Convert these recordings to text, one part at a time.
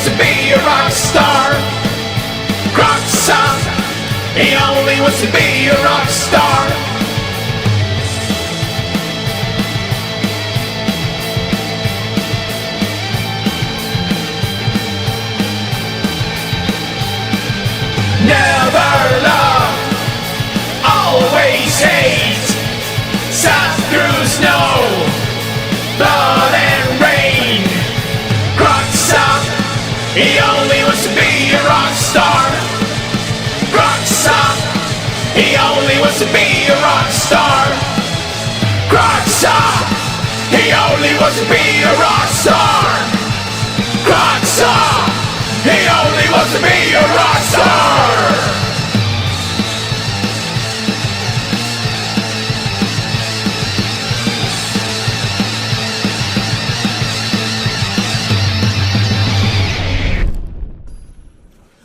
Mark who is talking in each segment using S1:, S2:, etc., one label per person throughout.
S1: wants to be a rock star. Kroxa, he only wants to be a rock star. Never love, always hate. Sun through snow, blood and rain. Kroxa, he only wants to be a rock star. Kroxa, he only wants to be a rock star. Kroxa, he only wants to be a rock star. Kroxa, he only wants to be a rock star.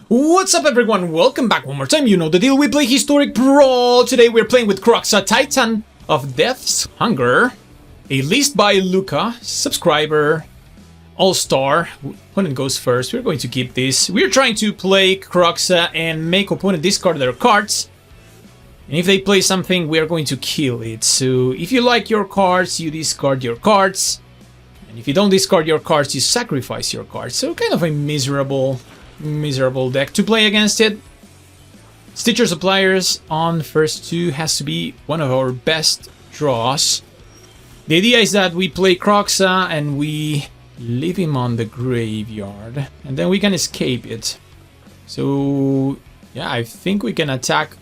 S2: What's up everyone, welcome back one more time, you know the deal, we play Historic Brawl. Today we're playing with Kroxa, Titan of Death's Hunger, a list by Luca, subscriber, all-star, opponent goes first, we're going to keep this. We're trying to play Kroxa and make opponent discard their cards, and if they play something we are going to kill it. So if you like your cards, you discard your cards, and if you don't discard your cards, you sacrifice your cards. So kind of a miserable deck to play against it. Stitcher Suppliers on first two has to be one of our best draws. The idea is that we play Kroxa and we leave him on the graveyard and then we can escape it. So yeah, I think we can attack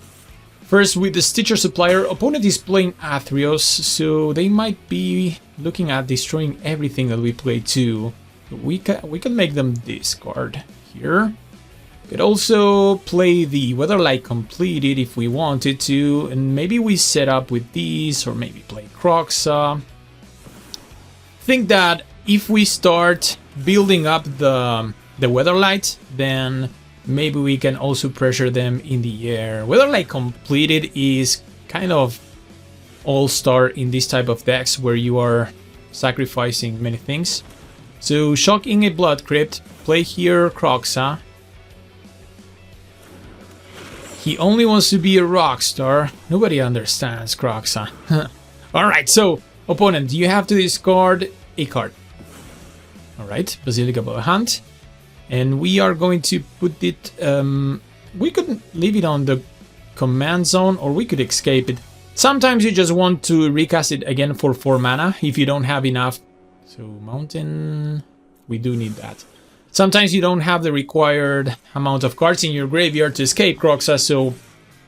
S2: first with the Stitcher Supplier. Opponent is playing Athreos, so they might be looking at destroying everything that we play too. We can make them discard here. Could also play the Weatherlight Completed if we wanted to, and maybe we set up with these, or maybe play Kroxa. Think that if we start building up the Weatherlight, then maybe we can also pressure them in the air. Weatherlight Completed is kind of all-star in this type of decks where you are sacrificing many things. So shocking a Blood Crypt, play here Kroxa. He only wants to be a Rockstar. Nobody understands Kroxa. Alright, so opponent, you have to discard a card. Alright, Basilica Bow Hunt. And we are going to put it... we could leave it on the command zone or we could escape it. Sometimes you just want to recast it again for 4 mana if you don't have enough. So Mountain, we do need that. Sometimes you don't have the required amount of cards in your graveyard to escape Kroxa, so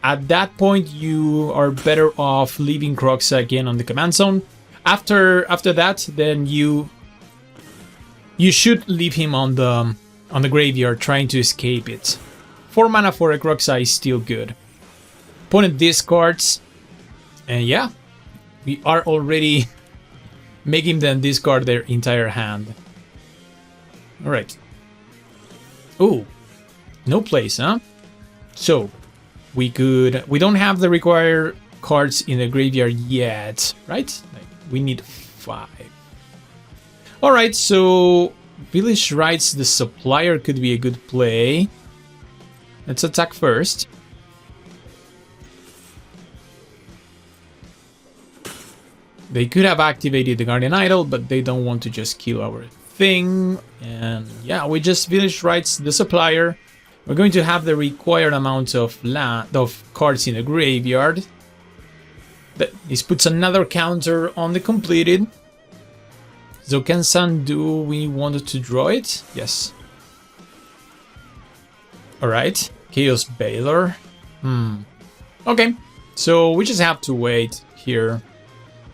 S2: at that point you are better off leaving Kroxa again on the command zone. After that, then you should leave him on the graveyard trying to escape it. 4 mana for a Kroxa is still good. Opponent discards, and yeah, we are already making them discard their entire hand. Alright. Oh, no place, huh? So, we don't have the required cards in the graveyard yet, right? Like, we need 5. Alright, so Village Rites, the Supplier could be a good play. Let's attack first. They could have activated the Guardian Idol, but they don't want to just kill our thing. And yeah, we just Village Rites the Supplier. We're going to have the required amount of cards in the graveyard. This puts another counter on the completed. Zoken-san, do we want to draw it? Yes. Alright. Chaos Baylor. Okay. So we just have to wait here.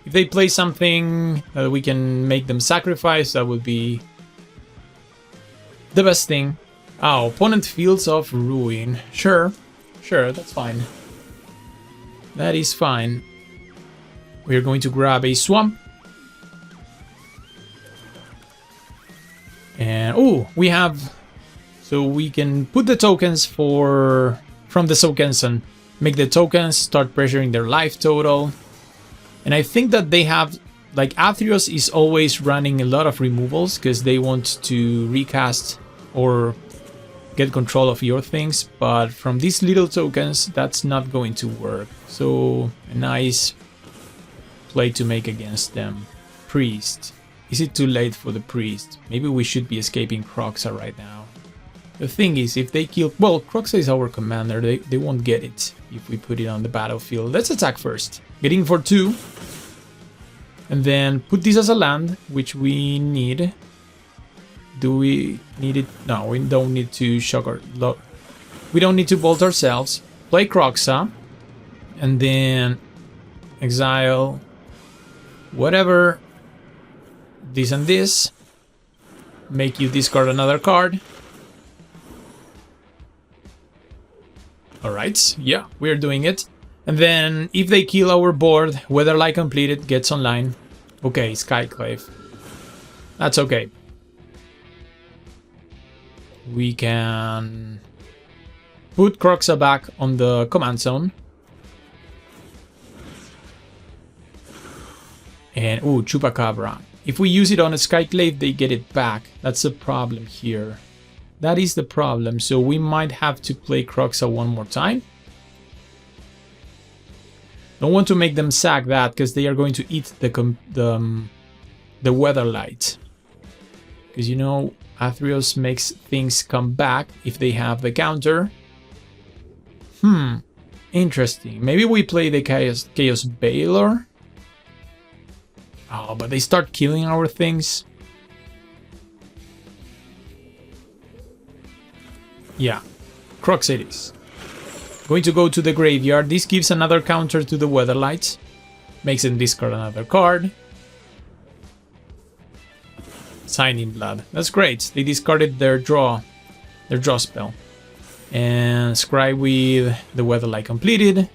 S2: If they play something we can make them sacrifice, that would be the best thing. Oh, opponent Fields of Ruin. Sure, that's fine. That is fine. We're going to grab a Swamp. And, oh, we have... So we can put the tokens from the tokens and make the tokens start pressuring their life total. And I think that they have, like, Athreos is always running a lot of removals because they want to recast or get control of your things, but from these little tokens, that's not going to work. So a nice play to make against them. Priest. Is it too late for the priest? Maybe we should be escaping Kroxa right now. The thing is, if they kill... Well, Kroxa is our commander. They won't get it if we put it on the battlefield. Let's attack first. Get in for 2. And then put this as a land, which we need. Do we need it? No, we don't need to shock our... We don't need to bolt ourselves. Play Kroxa. And then exile whatever. This and this. Make you discard another card. Alright, yeah, we're doing it. And then if they kill our board, Weatherlight completed gets online. Okay, Skyclave. That's okay. We can put Kroxa back on the command zone. And, ooh, Chupacabra. If we use it on a Skyclave, they get it back. That's the problem here. That is the problem. So we might have to play Kroxa one more time. Don't want to make them sack that, because they are going to eat the Weatherlight. Because, you know, Athreos makes things come back if they have the counter. Interesting. Maybe we play the Chaos Baylor. Oh, but they start killing our things. Yeah, Kroxa it is. Going to go to the graveyard. This gives another counter to the Weatherlight. Makes them discard another card. Signing Blood. That's great. They discarded their draw spell. And scry with the Weatherlight completed.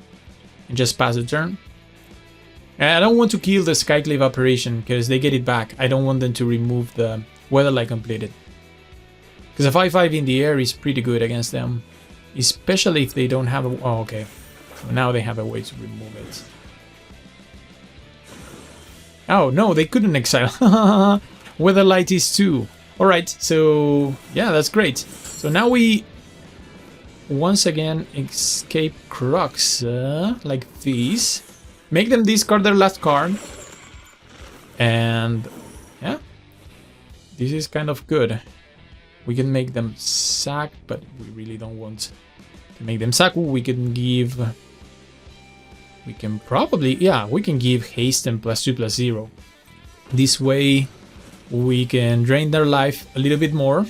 S2: And just pass the turn. I don't want to kill the Skyclave operation because they get it back. I don't want them to remove the Weatherlight completed. Because a 5/5 in the air is pretty good against them. Especially if they don't have a... Oh, okay. So now they have a way to remove it. Oh, no, they couldn't exile. Weatherlight is 2. Alright, so... Yeah, that's great. So now we... once again escape Kroxa. Like this. Make them discard their last card. And... yeah. This is kind of good. We can make them sack, but we really don't want to make them sack. We can give... we can probably... yeah, we can give haste and +2/+0. This way we can drain their life a little bit more.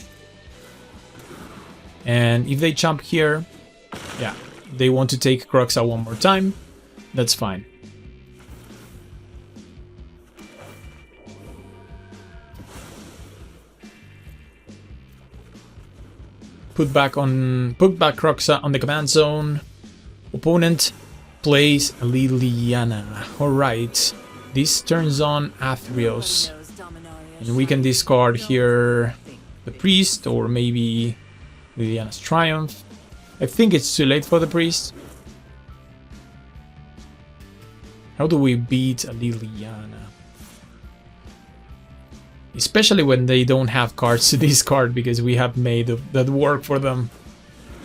S2: And if they jump here, yeah, they want to take Kroxa one more time. That's fine. Put back Kroxa on the command zone. Opponent plays Liliana. Alright. This turns on Athreos. And we can discard here the priest or maybe Liliana's Triumph. I think it's too late for the priest. How do we beat a Liliana? Especially when they don't have cards to discard because we have made that work for them.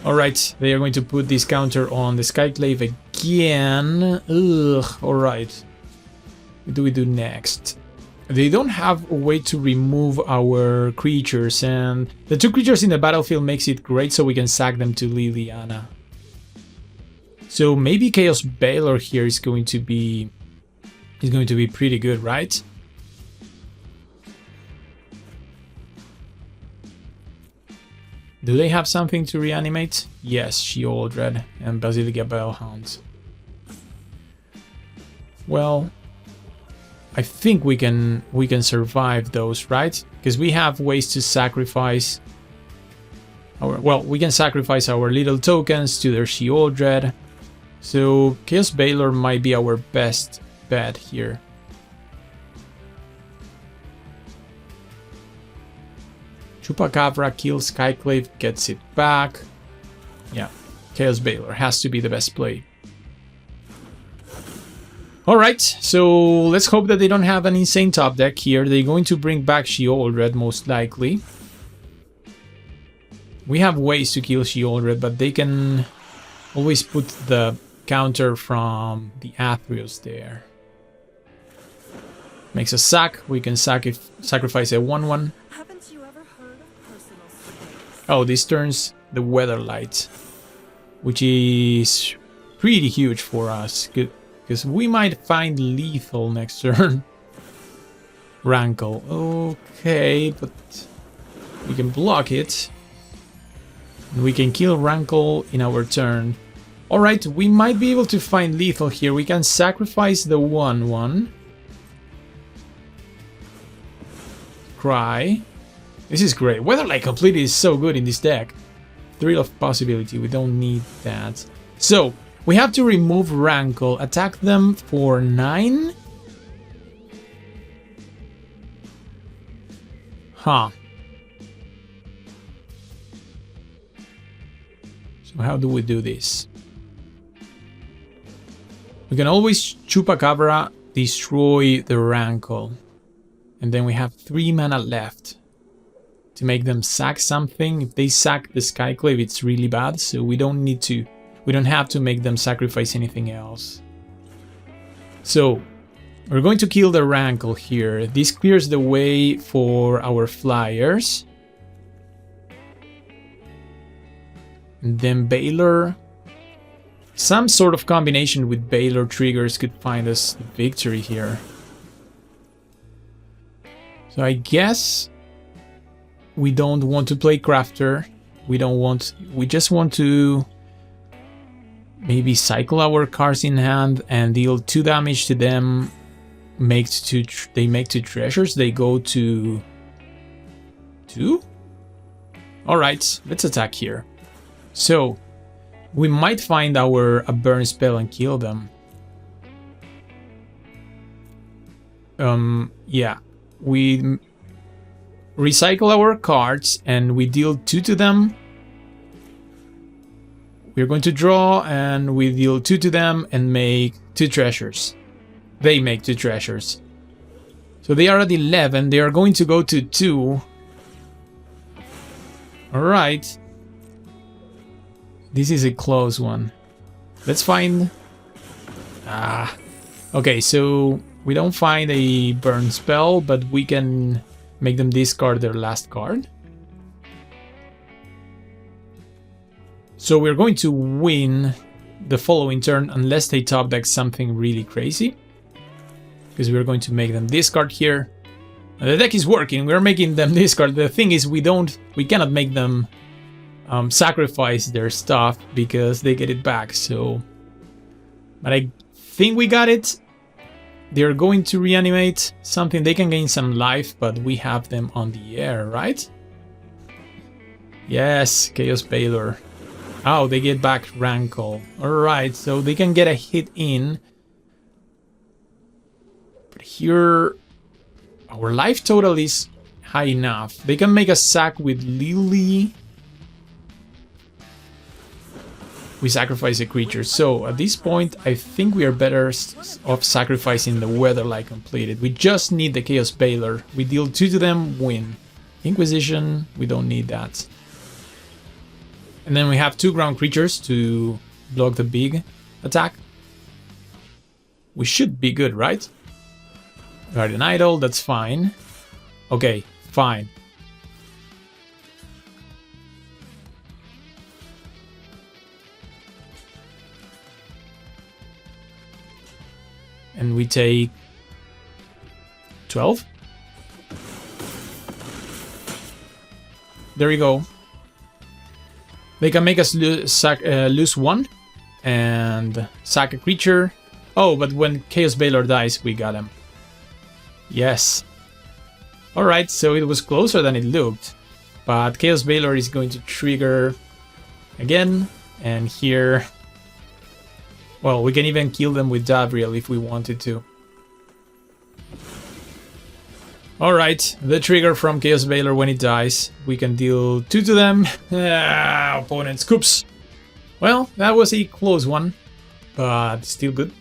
S2: Alright, they are going to put this counter on the Skyclave again. Ugh, alright. What do we do next? They don't have a way to remove our creatures, and the 2 creatures in the battlefield makes it great so we can sack them to Liliana. So maybe Chaos Baylor here is going to be pretty good, right? Do they have something to reanimate? Yes, Sheoldred and Basilica Bellhound. Well, I think we can survive those, right? Because we have ways to sacrifice our... well, we can sacrifice our little tokens to their Sheoldred. So Chaos Baylor might be our best bet here. Chupacabra kills Skyclave, gets it back. Yeah, Chaos Baylor has to be the best play. Alright, so let's hope that they don't have an insane top deck here. They're going to bring back Sheoldred most likely. We have ways to kill Sheoldred, but they can always put the counter from the Athreos there. Makes a sack. We can sacrifice a 1/1.
S3: Haven't you ever heard of personal space?
S2: Oh, this turns the Weather Light, which is pretty huge for us, because we might find lethal next turn. Rankle. Okay, but we can block it. And we can kill Rankle in our turn. Alright, we might be able to find lethal here. We can sacrifice the 1/1. Cry. This is great. Weatherlight Complete is so good in this deck. Thrill of Possibility. We don't need that. So, we have to remove Rankle. Attack them for 9. Huh. So how do we do this? We can always Chupacabra, destroy the Rankle. And then we have 3 mana left to make them sack something. If they sack the Skyclave, it's really bad, so we don't have to make them sacrifice anything else. So, we're going to kill the Rankle here. This clears the way for our flyers. And then Baylor. Some sort of combination with Baylor triggers could find us the victory here. So I guess we don't want to play Crafter. We just want to maybe cycle our cards in hand and deal 2 damage to them. They make 2 treasures. They go to 2. All right, let's attack here. So we might find a burn spell and kill them. Yeah. We recycle our cards and we deal 2 to them. We're going to draw and we deal 2 to them and make 2 treasures. They make 2 treasures. So they are at 11. They are going to go to 2. Alright. This is a close one. Let's find... Okay, so we don't find a burn spell, but we can make them discard their last card. So we're going to win the following turn unless they top deck something really crazy. Because we're going to make them discard here. And the deck is working, we're making them discard. The thing is we cannot make them sacrifice their stuff because they get it back, so... But I think we got it. They're going to reanimate something. They can gain some life, but we have them on the air, right? Yes, Chaos Baylor. Oh, they get back Rankle. Alright, so they can get a hit in. But here, our life total is high enough. They can make a sack with Lily. We sacrifice a creature. So at this point, I think we are better off sacrificing the Weatherlight Completed. We just need the Chaos Baylor. We deal 2 to them, win. Inquisition, we don't need that. And then we have 2 ground creatures to block the big attack. We should be good, right? Guardian Idol, that's fine. Okay, fine. And we take 12. There we go. They can make us lose 1 and sack a creature. Oh, but when Chaos Baylor dies, we got him. Yes. Alright, so it was closer than it looked. But Chaos Baylor is going to trigger again. And here... Well, we can even kill them with Davriel if we wanted to. Alright, the trigger from Chaos Baylor when it dies. We can deal 2 to them. Opponent scoops. Well, that was a close one, but still good.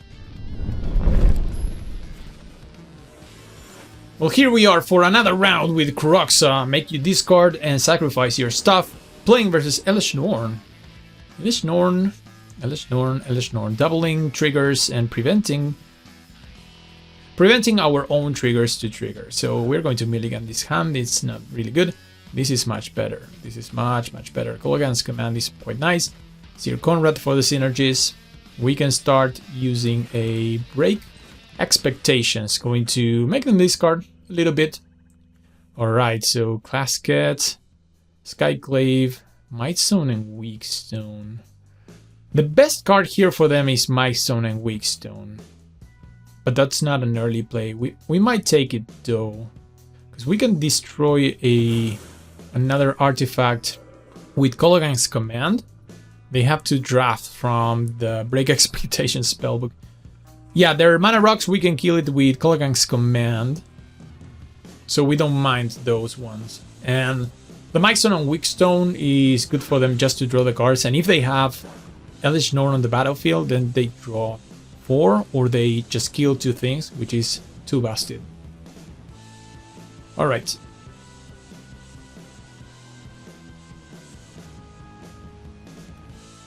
S2: Well, here we are for another round with Kroxa. Make you discard and sacrifice your stuff. Playing versus Elish Norn. Elish Norn, doubling triggers and preventing our own triggers to trigger. So we're going to milligan this hand. It's not really good. This is much better. This is much better. Kolaghan's command is quite nice. Sir Conrad for the synergies. We can start using a break expectations. Going to make them discard a little bit. Alright, so Clasket, Skyclave, Mightstone and Weakstone. The best card here for them is Mightstone and Weakstone. But that's not an early play. We might take it though. Because we can destroy another artifact with Kolaghan's command. They have to draft from the Break Expectation spellbook. Yeah, their mana rocks, we can kill it with Kolaghan's command. So we don't mind those ones. And the Mightstone and Weakstone is good for them just to draw the cards. And if they have Elish Norn on the battlefield, then they draw 4 or they just kill 2 things, which is too busted. Alright.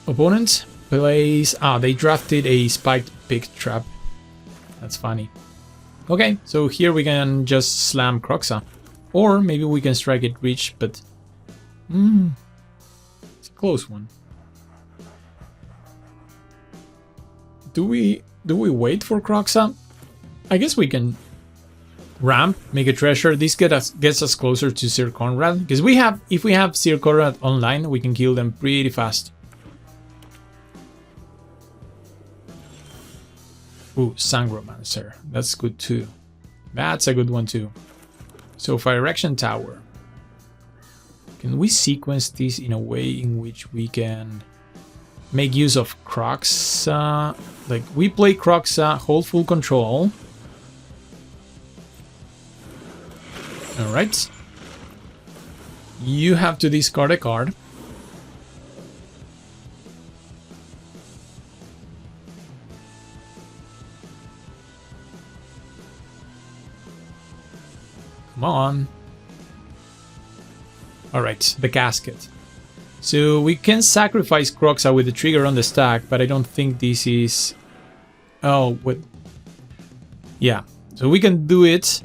S2: Opponent plays... they drafted a Spiked Pig Trap. That's funny. Okay, so here we can just slam Kroxa. Or maybe we can strike it reach, but... it's a close one. Do we wait for Kroxa? I guess we can ramp, make a treasure. This gets us closer to Sir Conrad. Because if we have Sir Conrad online, we can kill them pretty fast. Ooh, Sangromancer. That's good too. That's a good one too. So Fire Action Tower. Can we sequence this in a way in which we can make use of Kroxa? Like, we play Kroxa, hold full control. Alright. You have to discard a card. Come on. Alright, the casket. So we can sacrifice Kroxa with the trigger on the stack, but I don't think this is... Oh, what? Yeah, so we can do it.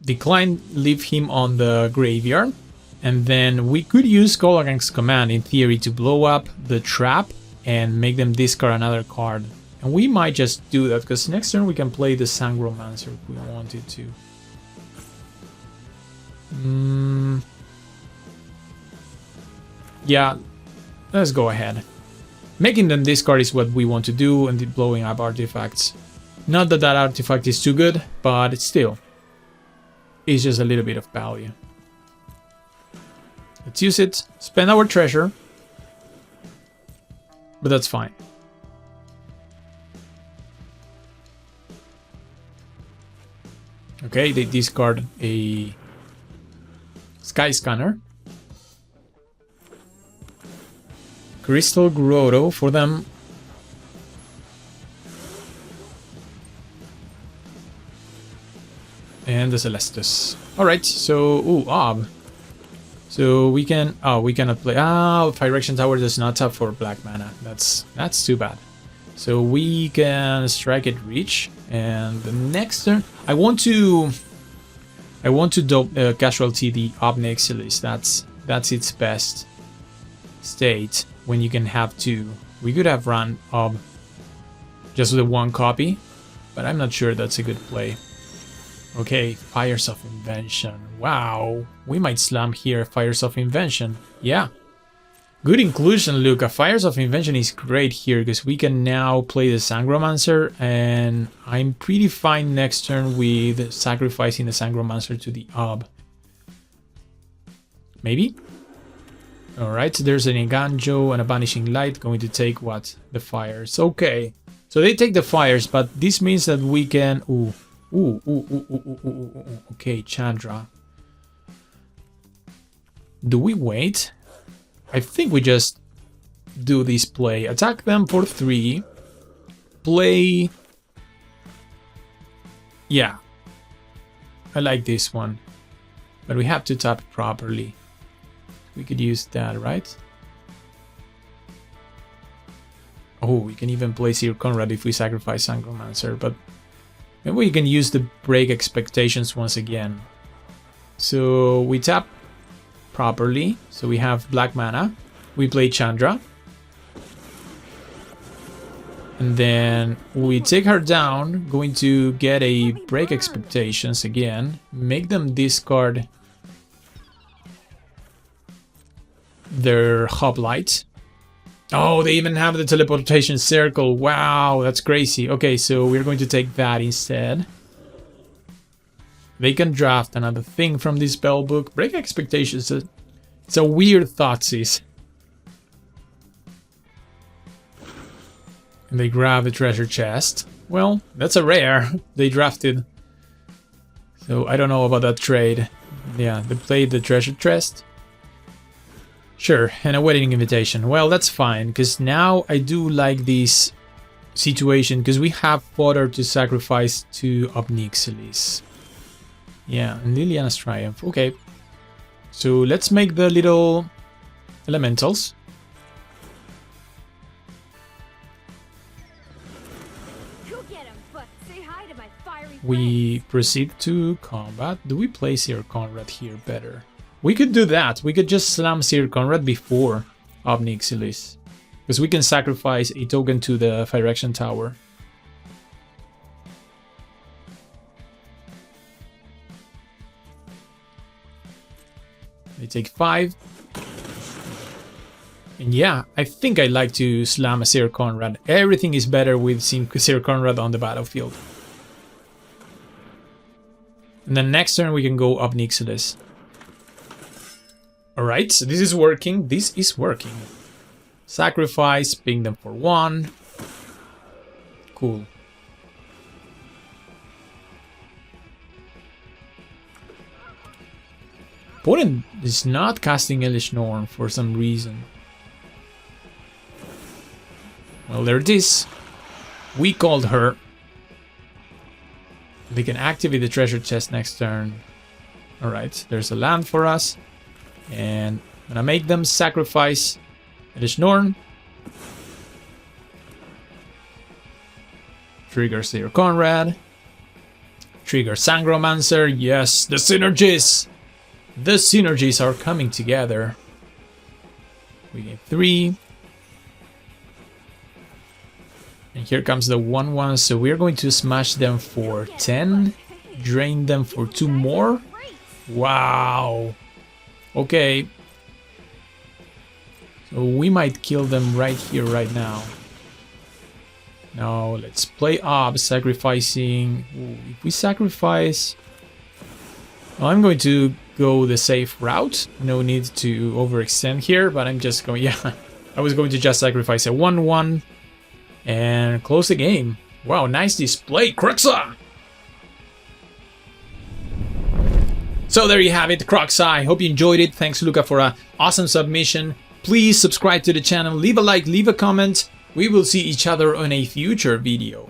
S2: Decline, leave him on the graveyard. And then we could use Kolaghan's command, in theory, to blow up the trap and make them discard another card. And we might just do that, because next turn we can play the Sangromancer if we wanted to. Yeah, let's go ahead. Making them discard is what we want to do, and blowing up artifacts. Not that that artifact is too good, but it's still. It's just a little bit of value. Let's use it, spend our treasure. But that's fine. Okay, they discard a Sky Scanner. Crystal Grotto for them. And the Celestus. Alright, so... Ooh, Ob. So we can... Oh, we cannot play... Fire Action Tower does not tap for black mana. That's too bad. So we can strike it reach. And the next turn... I want to casualty the Ob Nixilis. That's its best state. When you can have 2. We could have run Ob just with 1 copy. But I'm not sure that's a good play. Okay, Fires of Invention. Wow, we might slam here Fires of Invention. Yeah. Good inclusion, Luca. Fires of Invention is great here because we can now play the Sangromancer, and I'm pretty fine next turn with sacrificing the Sangromancer to the Ob. Maybe? Alright, so there's an Iganjo and a Vanishing Light going to take what? The Fires. Okay. So they take the Fires, but this means that we can... Okay, Chandra. Do we wait? I think we just do this play. Attack them for 3. Play... Yeah. I like this one. But we have to tap it properly. We could use that, right? Oh, we can even place here Conrad if we sacrifice Sangromancer, but maybe we can use the break expectations once again. So we tap properly. So we have black mana. We play Chandra. And then we take her down, going to get a break expectations again. Make them discard their hoplite. Oh, they even have the teleportation circle. Wow, that's crazy. Okay, so we're going to take that instead. They can draft another thing from this spell book. Break expectations. It's a weird Thoughtseize. And they grab the treasure chest. Well, that's a rare. They drafted. So I don't know about that trade. Yeah, they played the treasure chest. Sure, and a wedding invitation. Well, that's fine, because now I do like this situation, because we have fodder to sacrifice to Obnixilis. Yeah, and Liliana's Triumph. Okay. So let's make the little elementals. We proceed to combat. Do we place Sir Conrad here better? We could do that. We could just slam Sir Conrad before Obnixilis, because we can sacrifice a token to the Phyrexian Tower. They take 5. And yeah, I think I like to slam a Sir Conrad. Everything is better with Sir Conrad on the battlefield. And then next turn we can go Obnixilis. Alright, so this is working. This is working. Sacrifice, ping them for 1. Cool. Opponent is not casting Elish Norn for some reason. Well, there it is. We called her. They can activate the treasure chest next turn. Alright, there's a land for us. And I'm gonna make them sacrifice Elish Norn. Trigger Sir Conrad. Trigger Sangromancer. Yes, the synergies! The synergies are coming together. We get 3. And here comes the 1/1, so we're going to smash them for 10. Drain them for 2 more. Wow. Okay. So we might kill them right here, right now. Now let's play up, sacrificing. Ooh, if we sacrifice... Well, I'm going to go the safe route. No need to overextend here, but I'm just going... Yeah, I was going to just sacrifice a 1/1 and close the game. Wow, nice display, Kroxa! So there you have it, Kroxa. I hope you enjoyed it. Thanks, Luca, for an awesome submission. Please subscribe to the channel, leave a like, leave a comment. We will see each other on a future video.